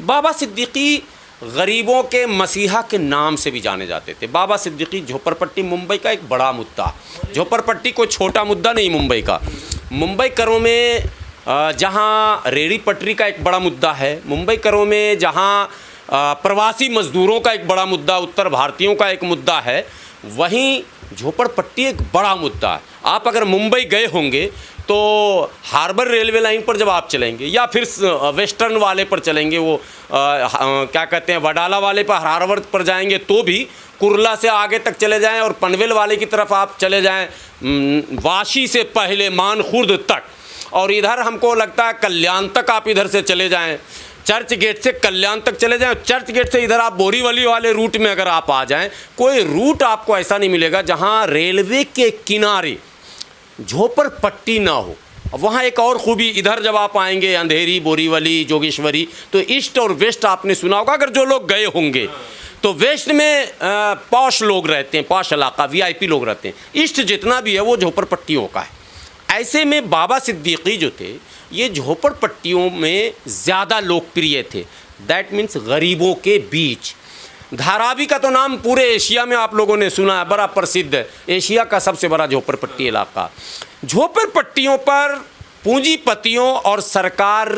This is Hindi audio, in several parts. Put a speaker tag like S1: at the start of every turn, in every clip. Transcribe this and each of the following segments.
S1: बाबा सिद्दीकी गरीबों के मसीहा के नाम से भी जाने जाते थे। बाबा सिद्दीकी झोपड़पट्टी मुंबई का एक बड़ा मुद्दा, झोपड़पट्टी कोई छोटा मुद्दा नहीं मुंबई का। मुंबई करों में जहाँ रेहड़ी पटरी का एक बड़ा मुद्दा है, मुंबई करों में जहाँ प्रवासी मज़दूरों का एक बड़ा मुद्दा, उत्तर भारतीयों का एक मुद्दा है, वहीं झोपड़पट्टी एक बड़ा मुद्दा है। आप अगर मुंबई गए होंगे तो हार्बर रेलवे लाइन पर जब आप चलेंगे या फिर वेस्टर्न वाले पर चलेंगे, वो क्या कहते हैं, वडाला वाले पर, हार्बर पर जाएंगे तो भी कुर्ला से आगे तक चले जाएं और पनवेल वाले की तरफ आप चले जाएं, वाशी से पहले मानखुर्द तक, और इधर हमको लगता है कल्याण तक आप इधर से चले जाएं, चर्च गेट से कल्याण तक चले जाएं, चर्च गेट से इधर आप बोरीवली वाले रूट में अगर आप आ जाएं, कोई रूट आपको ऐसा नहीं मिलेगा जहां रेलवे के किनारे झोपड़पट्टी ना हो। वहाँ एक और खूबी, इधर जब आप आएंगे अंधेरी, बोरीवली, जोगेश्वरी, तो ईस्ट और वेस्ट आपने सुना होगा अगर जो लोग गए होंगे, तो वेस्ट में पॉश लोग रहते हैं, पॉश इलाका, वीआईपी लोग रहते हैं, ईस्ट जितना भी है वो झोपड़पट्टियों का है। ऐसे में बाबा सिद्दीकी जो थे ये झोपड़पट्टियों में ज़्यादा लोकप्रिय थे, दैट मीन्स गरीबों के बीच। धारावी का तो नाम पूरे एशिया में आप लोगों ने सुना है, बड़ा प्रसिद्ध है, एशिया का सबसे बड़ा झोपड़पट्टी इलाका। झोपड़पट्टियों पर पूंजीपतियों और सरकार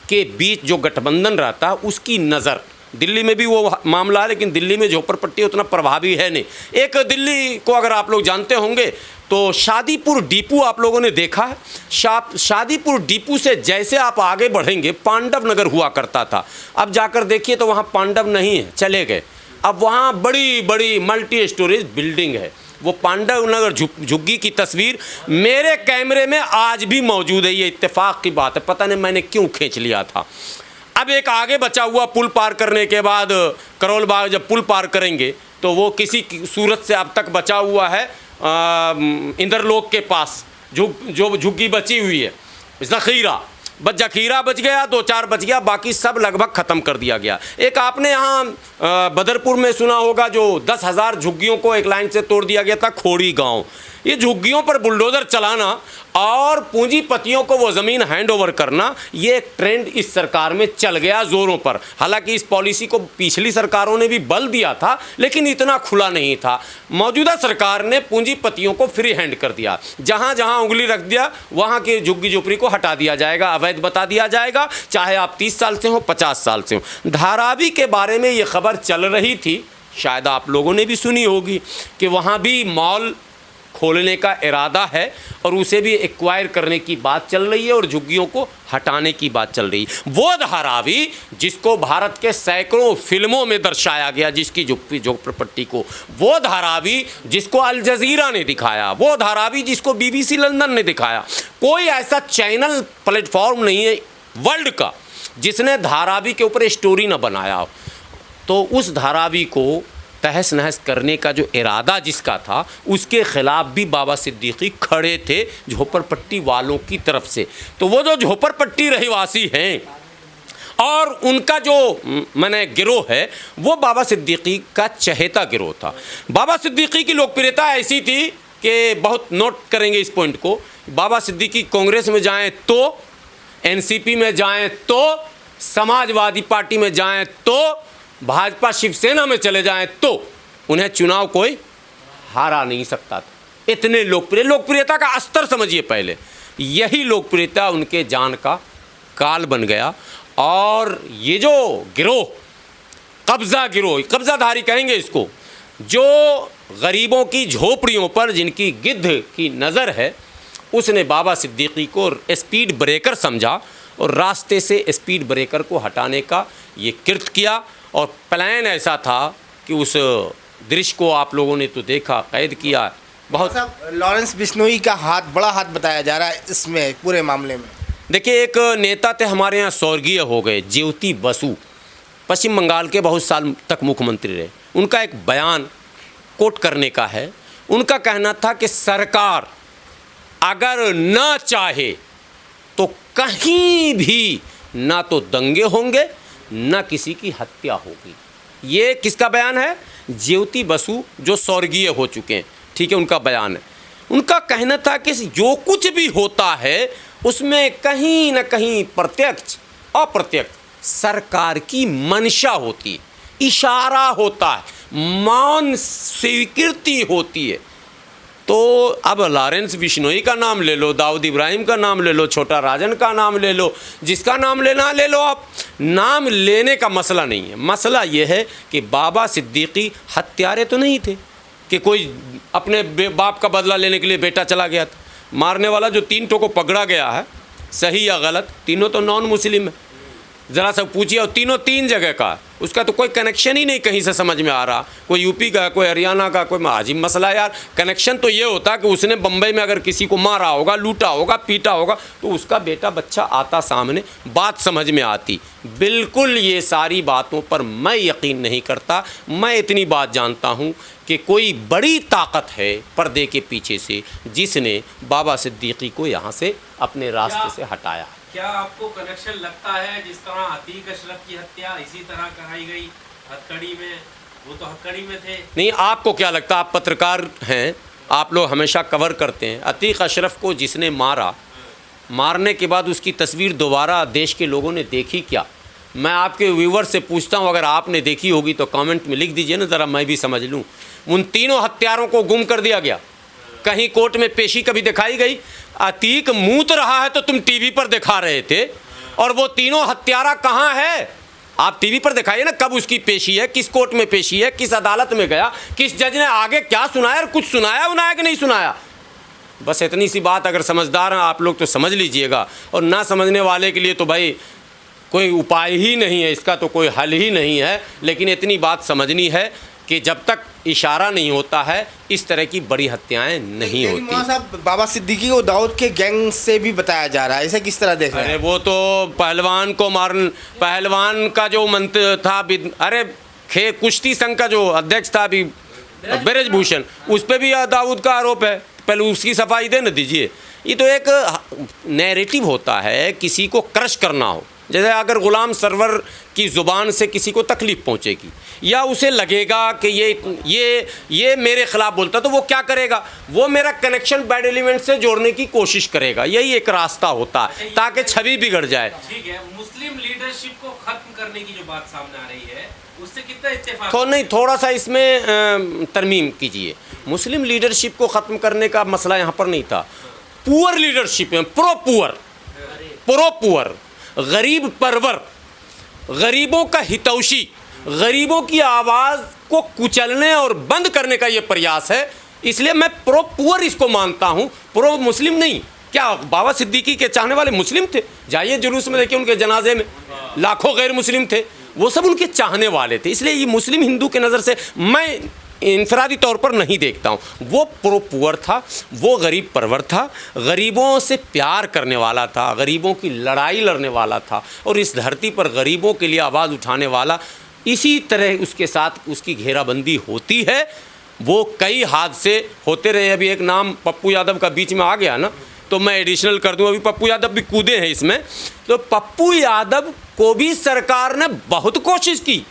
S1: के बीच जो गठबंधन रहता है उसकी नज़र, दिल्ली में भी वो मामला है, लेकिन दिल्ली में झोपड़पट्टी उतना प्रभावी है नहीं। एक दिल्ली को अगर आप लोग जानते होंगे तो शादीपुर डिपू आप लोगों ने देखा है। शादीपुर डिपू से जैसे आप आगे बढ़ेंगे पांडव नगर हुआ करता था, अब जाकर देखिए तो वहाँ पांडव नहीं है, चले गए। अब वहाँ बड़ी बड़ी मल्टी स्टोरेज बिल्डिंग है। वो पांडव नगर झुग्गी की तस्वीर मेरे कैमरे में आज भी मौजूद है, ये इत्तेफाक की बात है, पता नहीं मैंने क्यों खींच लिया था। अब एक आगे बचा हुआ पुल पार करने के बाद, करोल बाग जब पुल पार करेंगे तो वो किसी सूरत से अब तक बचा हुआ है इंद्रलोक के पास, जो झुग्गी बची हुई है, ज़खीरा जखीरा बच गया, 2-4 बच गया, बाकी सब लगभग ख़त्म कर दिया गया। एक आपने यहाँ बदरपुर में सुना होगा जो 10,000 झुग्गियों को एक लाइन से तोड़ दिया गया था, खोड़ी गांव। ये झुग्गियों पर बुलडोज़र चलाना और पूंजीपतियों को वो ज़मीन हैंड ओवर करना, ये एक ट्रेंड इस सरकार में चल गया ज़ोरों पर। हालांकि इस पॉलिसी को पिछली सरकारों ने भी बल दिया था, लेकिन इतना खुला नहीं था। मौजूदा सरकार ने पूंजीपतियों को फ्री हैंड कर दिया, जहाँ जहाँ उंगली रख दिया वहाँ के झुग्गी झोपड़ी को हटा दिया जाएगा, अवैध बता दिया जाएगा, चाहे आप 30 साल से हो, 50 साल से हो। धारावी के बारे में ये खबर चल रही थी, शायद आप लोगों ने भी सुनी होगी कि वहाँ भी मॉल खोलने का इरादा है और उसे भी एक्वायर करने की बात चल रही है और झुग्गियों को हटाने की बात चल रही है। वो धारावी जिसको भारत के सैकड़ों फिल्मों में दर्शाया गया, जिसकी झोपड़पट्टी को, वो धारावी जिसको अल जजीरा ने दिखाया, वो धारावी जिसको BBC लंदन ने दिखाया, कोई ऐसा चैनल प्लेटफॉर्म नहीं है वर्ल्ड का जिसने धारावी के ऊपर स्टोरी न बनाया हो। तो उस धारावी को तहस नहस करने का जो इरादा जिसका था, उसके ख़िलाफ़ भी बाबा सिद्दीकी खड़े थे झोपड़पट्टी वालों की तरफ से। तो वो जो झोपड़पट्टी रहवासी हैं और उनका जो मैंने गिरोह है, वो बाबा सिद्दीकी का चहेता गिरोह था। बाबा सिद्दीकी की लोकप्रियता ऐसी थी कि बहुत नोट करेंगे इस पॉइंट को, बाबा सिद्दीकी कांग्रेस में जाएं तो, NCP में जाएं तो, समाजवादी पार्टी में जाएं तो, भाजपा शिवसेना में चले जाएं तो उन्हें चुनाव कोई हारा नहीं सकता था। इतने लोकप्रियता का स्तर समझिए पहले, यही लोकप्रियता उनके जान का काल बन गया। और ये जो गिरोह, कब्जाधारी कहेंगे इसको, जो गरीबों की झोपड़ियों पर जिनकी गिद्ध की नज़र है, उसने बाबा सिद्दीकी को स्पीड ब्रेकर समझा और रास्ते से स्पीड ब्रेकर को हटाने का ये कृत्य किया। और प्लान ऐसा था कि उस दृश्य को आप लोगों ने तो देखा, कैद किया। बहुत
S2: लॉरेंस बिश्नोई का हाथ, बड़ा हाथ बताया जा रहा है इसमें पूरे मामले में।
S1: देखिए, एक नेता थे हमारे यहाँ, स्वर्गीय हो गए, ज्योति बसु, पश्चिम बंगाल के बहुत साल तक मुख्यमंत्री रहे। उनका एक बयान कोट करने का है। उनका कहना था कि सरकार अगर ना चाहे तो कहीं भी ना तो दंगे होंगे न किसी की हत्या होगी। ये किसका बयान है? ज्योति बसु, जो स्वर्गीय हो चुके हैं, ठीक है, उनका बयान है। उनका कहना था कि जो कुछ भी होता है उसमें कहीं न कहीं प्रत्यक्ष अप्रत्यक्ष सरकार की मंशा होती है, इशारा होता है, मौन स्वीकृति होती है। तो अब लॉरेंस बिश्नोई का नाम ले लो, दाऊद इब्राहिम का नाम ले लो, छोटा राजन का नाम ले लो, जिसका नाम लेना ले लो आप। नाम लेने का मसला नहीं है, मसला ये है कि बाबा सिद्दीकी हत्यारे तो नहीं थे कि कोई अपने बाप का बदला लेने के लिए बेटा चला गया था। मारने वाला जो 3 को पकड़ा गया है, सही या गलत, तीनों तो नॉन मुस्लिम है। ज़रा सा पूछिए, और तीनों 3 जगह का, उसका तो कोई कनेक्शन ही नहीं कहीं से समझ में आ रहा। कोई यूपी का, कोई हरियाणा का, कोई अजीब मसला यार। कनेक्शन तो ये होता कि उसने बम्बई में अगर किसी को मारा होगा, लूटा होगा, पीटा होगा, तो उसका बेटा बच्चा आता सामने, बात समझ में आती। बिल्कुल ये सारी बातों पर मैं यकीन नहीं करता। मैं इतनी बात जानता हूँ कि कोई बड़ी ताकत है पर्दे के पीछे से, जिसने बाबा सिद्दीकी को यहाँ से अपने रास्ते से हटाया।
S3: क्या आपको कनेक्शन लगता है जिस तरह अतीक अशरफ की हत्या इसी तरह कराई गई हथकड़ी में? वो तो हथकड़ी में थे।
S1: नहीं, आपको क्या लगता? आप पत्रकार हैं, आप लोग हमेशा कवर करते हैं। अतीक अशरफ को जिसने मारा, मारने के बाद उसकी तस्वीर दोबारा देश के लोगों ने देखी क्या? मैं आपके व्यूवर से पूछता हूं, अगर आपने देखी होगी तो कमेंट में लिख दीजिए ना, ज़रा मैं भी समझ लूं। उन तीनों हत्यारों को गुम कर दिया गया, कहीं कोर्ट में पेशी कभी दिखाई गई? अतीक मूत रहा है तो तुम टीवी पर दिखा रहे थे, और वो तीनों हत्यारा कहाँ है? आप टीवी पर दिखाइए ना, कब उसकी पेशी है, किस कोर्ट में पेशी है, किस अदालत में गया, किस जज ने आगे क्या सुनाया, और कुछ सुनाया उनाया कि नहीं सुनाया? बस इतनी सी बात, अगर समझदार हैं आप लोग तो समझ लीजिएगा, और ना समझने वाले के लिए तो भाई कोई उपाय ही नहीं है, इसका तो कोई हल ही नहीं है। लेकिन इतनी बात समझनी है कि जब तक इशारा नहीं होता है, इस तरह की बड़ी हत्याएं नहीं होती।
S2: मौलाना साहब, बाबा सिद्दीकी को दाऊद के गैंग से भी बताया जा रहा है, इसे किस तरह देख रहे हैं?
S1: अरे वो तो पहलवान को मारन, पहलवान का जो मंत्र था, अरे कुश्ती संघ का जो अध्यक्ष था अभी ब्रजभूषण, उस पर भी दाऊद का आरोप है। पहले उसकी सफाई दे न दीजिए। ये तो एक नैरेटिव होता है, किसी को क्रश करना हो। जैसे अगर गुलाम सरवर की ज़ुबान से किसी को तकलीफ़ पहुंचेगी, या उसे लगेगा कि ये मेरे ख़िलाफ़ बोलता, तो वो क्या करेगा? वो मेरा कनेक्शन बैड एलिमेंट से जोड़ने की कोशिश करेगा। यही एक रास्ता होता है ताकि छवि बिगड़ जाए।
S3: ठीक है, मुस्लिम लीडरशिप को ख़त्म करने की जो बात सामने आ रही है, उससे कितना इत्तेफाक?
S1: तो नहीं, थोड़ा सा इसमें तरमीम कीजिए। मुस्लिम लीडरशिप को ख़त्म करने का मसला यहाँ पर नहीं था। पुअर लीडरशिप में, प्रो पुअर, गरीब परवर, गरीबों का हितौशी, गरीबों की आवाज़ को कुचलने और बंद करने का ये प्रयास है। इसलिए मैं प्रो पुअर इसको मानता हूँ, प्रो मुस्लिम नहीं। क्या बाबा सिद्दीकी के चाहने वाले मुस्लिम थे? जाइए जुलूस में देखिए, उनके जनाजे में लाखों गैर मुस्लिम थे, वो सब उनके चाहने वाले थे। इसलिए ये मुस्लिम हिंदू के नज़र से मैं इंफरादी तौर पर नहीं देखता हूँ। वो प्रो पुअर था, वो गरीब परवर था, गरीबों से प्यार करने वाला था, गरीबों की लड़ाई लड़ने वाला था, और इस धरती पर गरीबों के लिए आवाज़ उठाने वाला। इसी तरह उसके साथ उसकी घेराबंदी होती है। वो कई हादसे होते रहे। अभी एक नाम पप्पू यादव का बीच में आ गया ना, तो मैं एडिशनल कर दूँ, अभी पप्पू यादव भी कूदे हैं इसमें। तो पप्पू यादव को भी सरकार ने बहुत कोशिश की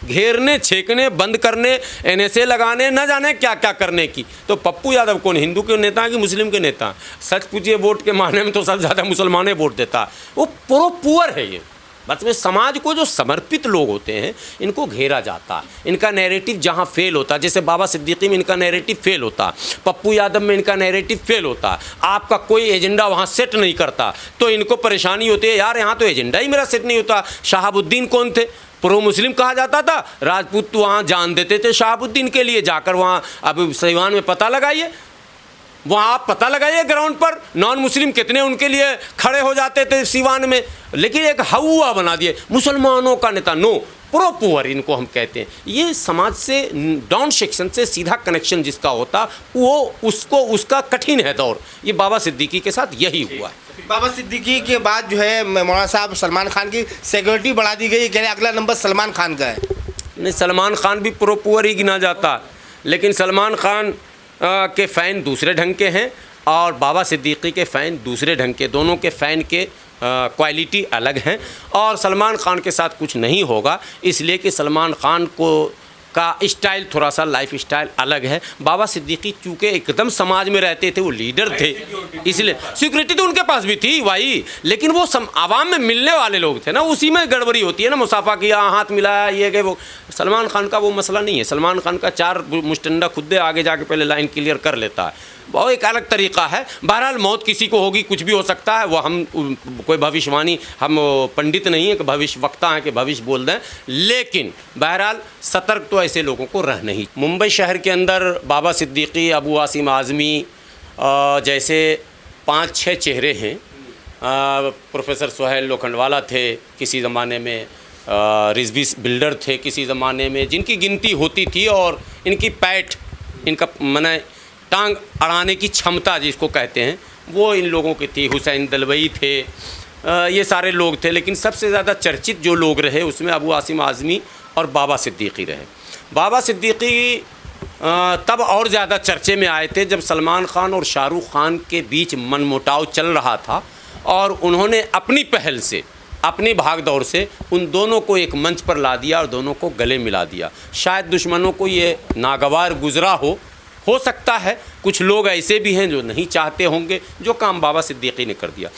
S1: घेरने, छेकने, बंद करने, NSA लगाने, न जाने क्या क्या करने की। तो पप्पू यादव कौन, हिंदू के नेता हैं कि मुस्लिम के नेता? सच पूछिए, वोट के माने में तो सबसे ज़्यादा मुसलमानें वोट देता। वो प्रो पुअर है। ये बस में समाज को जो समर्पित लोग होते हैं, इनको घेरा जाता है। इनका नैरेटिव जहाँ फेल होता है, जैसे बाबा सिद्दीकी में इनका नैरेटिव फेल होता, पप्पू यादव में इनका नैरेटिव फेल होता, आपका कोई एजेंडा वहाँ सेट नहीं करता, तो इनको परेशानी होती है, यार यहाँ तो एजेंडा ही मेरा सेट नहीं होता। शहाबुद्दीन कौन थे? प्रो मुस्लिम कहा जाता था। राजपूत तो वहाँ जान देते थे शहाबुद्दीन के लिए, जाकर वहाँ अब सीवान में पता लगाइए, वहाँ आप पता लगाइए ग्राउंड पर नॉन मुस्लिम कितने उनके लिए खड़े हो जाते थे सीवान में। लेकिन एक हवा बना दिए मुसलमानों का नेता। नो, प्रो पुअर इनको हम कहते हैं। ये समाज से, डाउन सेक्शन से सीधा कनेक्शन जिसका होता, वो उसको, उसका कठिन है दौर। ये बाबा सिद्दीकी के साथ यही हुआ है।
S2: बाबा सिद्दीकी के बाद जो है मौलाना साहब, सलमान खान की सिक्योरिटी बढ़ा दी गई, कह रहे अगला नंबर सलमान खान का है।
S1: नहीं, सलमान खान भी प्रो पुअर ही गिना जाता, लेकिन सलमान खान के फ़ैन दूसरे ढंग के हैं और बाबा सिद्दीकी के फ़ैन दूसरे ढंग के। दोनों के फ़ैन के क्वालिटी अलग हैं। और सलमान खान के साथ कुछ नहीं होगा, इसलिए कि सलमान खान को का स्टाइल थोड़ा सा लाइफ स्टाइल अलग है। बाबा सिद्दीकी चूँकि एकदम समाज में रहते थे, वो लीडर थे, इसलिए सिक्योरिटी तो उनके पास भी थी भाई, लेकिन वो आवाम में मिलने वाले लोग थे ना, उसी में गड़बड़ी होती है ना, मुसाफा किया, हाथ मिलाया, ये कि वो। सलमान खान का वो मसला नहीं है। सलमान खान का 4 मुस्टंडा खुद आगे जाके पहले लाइन क्लियर कर लेता है, वो एक अलग तरीका है। बहरहाल मौत किसी को होगी, कुछ भी हो सकता है, वो हम कोई भविष्यवाणी, हम पंडित नहीं है कि भविष्य वक्ता हैं कि भविष्य बोल दें, लेकिन बहरहाल सतर्क तो ऐसे लोगों को रहना ही। मुंबई शहर के अंदर बाबा सिद्दीकी, अबू आसिम आज़मी जैसे 5-6 चेहरे हैं। प्रोफेसर सुहेल लोखंडवाला थे किसी ज़माने में, रिजवी बिल्डर थे किसी ज़माने में, जिनकी गिनती होती थी और इनकी पैठ, इनका माने टांग अड़ाने की क्षमता जिसको कहते हैं, वो इन लोगों की थी। हुसैन दलवई थे, ये सारे लोग थे, लेकिन सबसे ज़्यादा चर्चित जो लोग रहे उसमें अबू आसिम आज़मी और बाबा सिद्दीकी रहे। बाबा सिद्दीकी तब और ज़्यादा चर्चे में आए थे जब सलमान खान और शाहरुख खान के बीच मनमुटाव चल रहा था, और उन्होंने अपनी पहल से, अपनी भाग दौड़ से उन दोनों को एक मंच पर ला दिया और दोनों को गले मिला दिया। शायद दुश्मनों को ये नागवार गुज़रा हो सकता है, कुछ लोग ऐसे भी हैं जो नहीं चाहते होंगे, जो काम बाबा सिद्दीकी ने कर दिया।